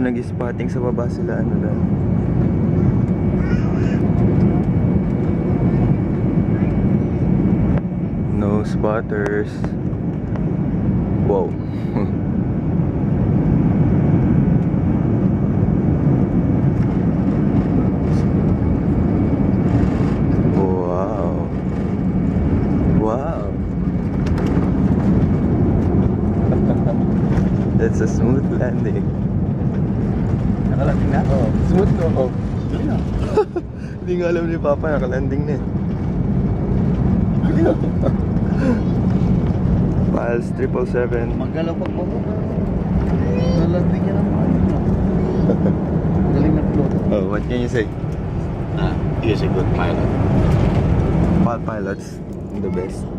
nag-spotting sa baba sila, ano lang. No spotters. Wow. Wow. Wow. That's a smooth landing. Nakalanding na? Oh, smooth no? Oh. Galing ah. Hindi nga alam ni Papa, nakalanding na eh. Galing ah. Pals 777. Magalaw pa po. Nalanding niya ng mga ano. Galing na float. Oh, what can you say? He is a good pilot. Pilots, the best.